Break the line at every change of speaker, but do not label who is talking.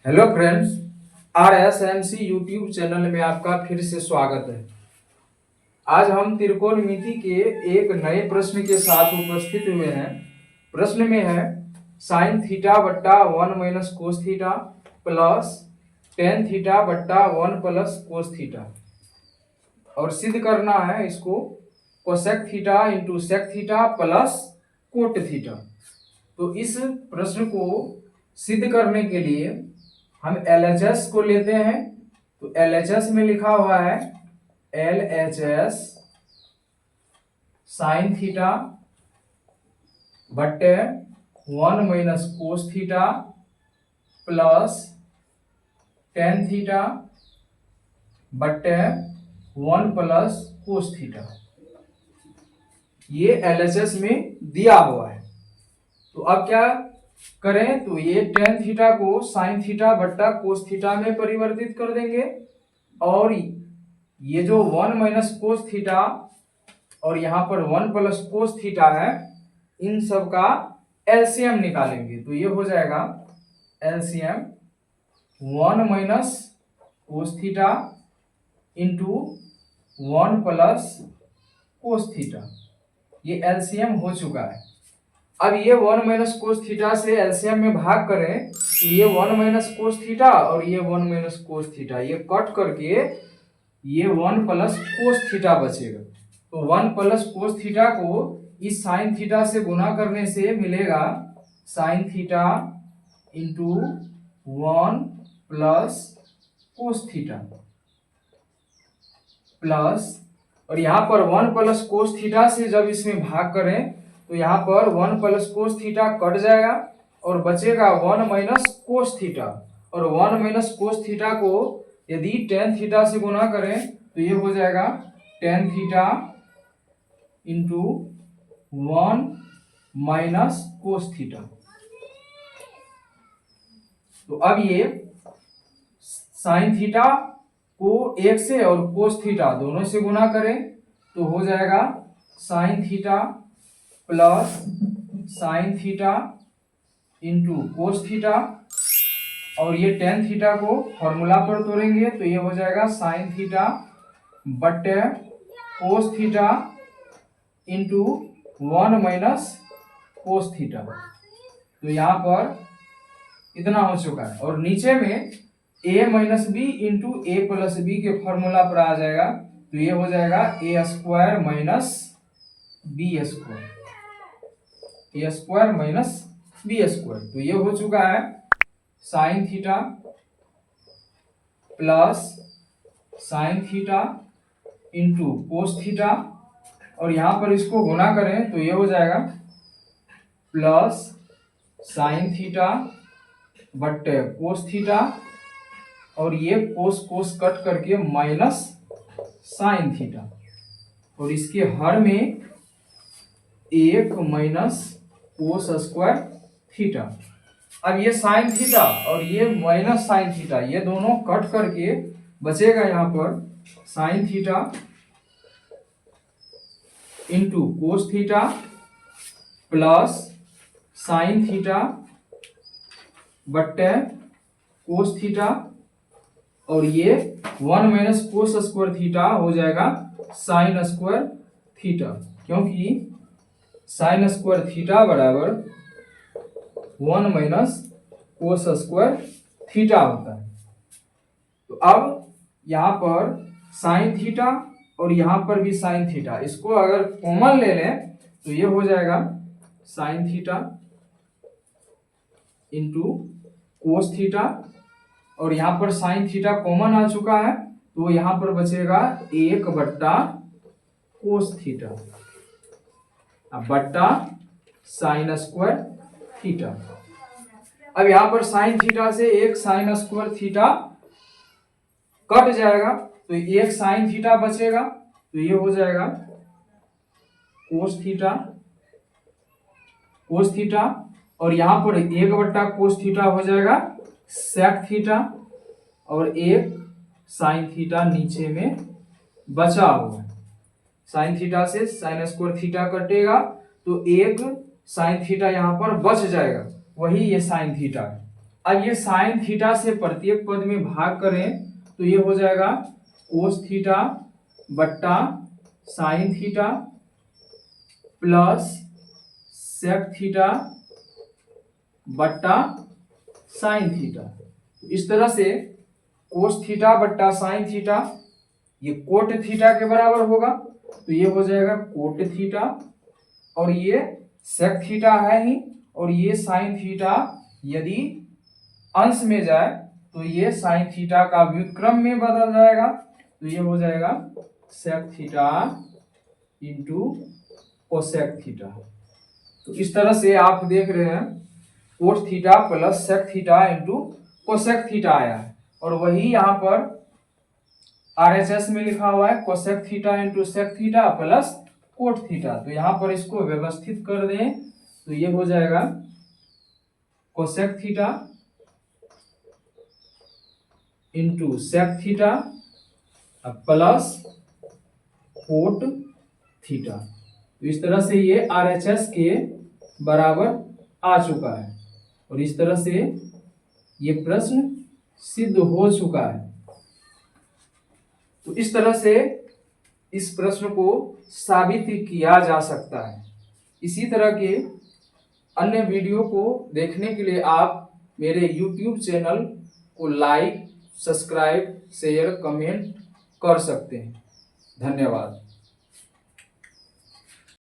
Hello friends, RSMC YouTube channel में आपका फिर से स्वागत है। आज हम त्रिकोणमिति के एक नए प्रश्न के साथ उपस्थित हुए हैं। प्रश्न में है साइन थीटा बट्टा 1 minus cos theta plus tan theta बट्टा 1 प्लस कोस थीटा, और सिद्ध करना है इसको cosec theta into sec theta plus cot theta. तो इस प्रश्न को सिद्ध करने के लिए हम LHS को लेते हैं। तो LHS में लिखा हुआ है LHS साइन थीटा बट्टे 1 minus cos theta plus tan theta बट्टे 1 प्लस कोस थीटा, ये LHS में दिया हुआ है। तो अब क्या करें, तो ये टेन थीटा को साइन थीटा बट्टा कोस थीटा में परिवर्तित कर देंगे, और ये जो 1 माइनस कोस थीटा और यहाँ पर 1 प्लस कोस थीटा है, इन सब का एलसीएम निकालेंगे। तो ये हो जाएगा LCM 1 minus cos theta into 1 plus cos theta, ये एलसीएम हो चुका है। अब ये 1 माइनस कोस थीटा से एलसीएम में भाग करें तो ये 1 माइनस कोस थीटा और ये 1 माइनस कोस थीटा, ये कट करके ये 1 प्लस कोस थीटा बचेगा। तो 1 प्लस कोस थीटा को इस साइन थीटा से गुना करने से मिलेगा sign theta into 1 plus cos theta plus, और यहाँ पर 1 प्लस कोस थीटा से जब इसमें भाग करें तो यहाँ पर 1 प्लस कोस थीटा कट जाएगा और बचेगा 1 माइनस कोस थीटा, और 1 माइनस कोस थीटा को यदि टेन थीटा से गुना करें तो ये हो जाएगा tan theta into 1 minus cos theta. तो अब ये साइन थीटा को 1 से और कोस थीटा दोनों से गुना करें तो हो जाएगा sign theta plus sine theta into cos theta, और ये टेन थीटा को फॉर्मूला पर तोड़ेंगे तो ये हो जाएगा साइन थीटा बट्टे cos theta into 1 minus cos theta. तो यहाँ पर इतना हो चुका है, और नीचे में a minus b into a plus b के फॉर्मूला पर आ जाएगा। तो ये हो जाएगा a square minus b square, a square minus b square. तो ये हो चुका है sine theta plus sine theta into cos theta, और यहाँ पर इसको गुना करें तो ये हो जाएगा प्लस साइन थीटा बट्टे कोस थीटा, और ये कोस कोस कट करके माइनस साइन थीटा, और इसके हर में 1 माइनस कोस स्क्वायर थीटा। अब ये साइन थीटा और ये माइनस साइन थीटा, ये दोनों कट करके बचेगा यहाँ पर sign theta into cos theta plus sine theta बट्टे कोस थीटा, और ये 1 माइनस कोस स्क्वायर थीटा हो जाएगा साइन स्क्वायर थीटा, क्योंकि साइन स्क्वायर थीटा बराबर 1 माइनस कोस स्क्वायर थीटा होता है। तो अब यहाँ पर साइन थीटा और यहाँ पर भी साइन थीटा, इसको अगर कॉमन ले लें तो ये हो जाएगा sign theta into cos theta, और यहाँ पर साइन थीटा कॉमन आ चुका है तो यहाँ पर बचेगा 1 बट्टा कोस थीटा बट्टा साइन स्क्वायर थीटा। अब यहाँ पर साइन थीटा से एक साइन स्क्वायर थीटा कट जाएगा तो एक साइन थीटा बचेगा, तो ये हो जाएगा कोस थीटा, और यहाँ पर 1 बट्टा कोस थीटा हो जाएगा सेक थीटा, और एक साइन थीटा नीचे में बचा हुआ है। साइन थीटा से साइन स्क्वायर थीटा कटेगा तो एक साइन थीटा यहाँ पर बच जाएगा, वही ये साइन थीटा है। अब ये साइन थीटा से प्रत्येक पद में भाग करें तो ये हो जाएगा कोस थीटा बट्टा sine theta plus sec theta बट्टा साइन थीटा। इस तरह से कोस थीटा बट्टा साइन थीटा ये कोट थीटा के बराबर होगा, तो ये हो जाएगा कोट थीटा, और ये सेक थीटा है ही, और ये साइन थीटा यदि अंश में जाए तो ये साइन थीटा का व्युत्क्रम में बदल जाएगा, तो ये हो जाएगा sec theta into cosec theta. तो इस तरह से आप देख रहे हैं cos theta plus sec theta into cosec theta आया है, और वही यहाँ पर RHS में लिखा हुआ है cosec theta into sec theta plus cot theta. तो यहाँ पर इसको व्यवस्थित कर दें तो ये हो जाएगा cosec theta into sec theta plus cot theta. तो इस तरह से ये RHS के बराबर आ चुका है, और इस तरह से ये प्रश्न सिद्ध हो चुका है। तो इस तरह से इस प्रश्न को साबित किया जा सकता है। इसी तरह के अन्य वीडियो को देखने के लिए आप मेरे YouTube चैनल को लाइक, सब्सक्राइब, शेयर, कमेंट कर सकते हैं। धन्यवाद।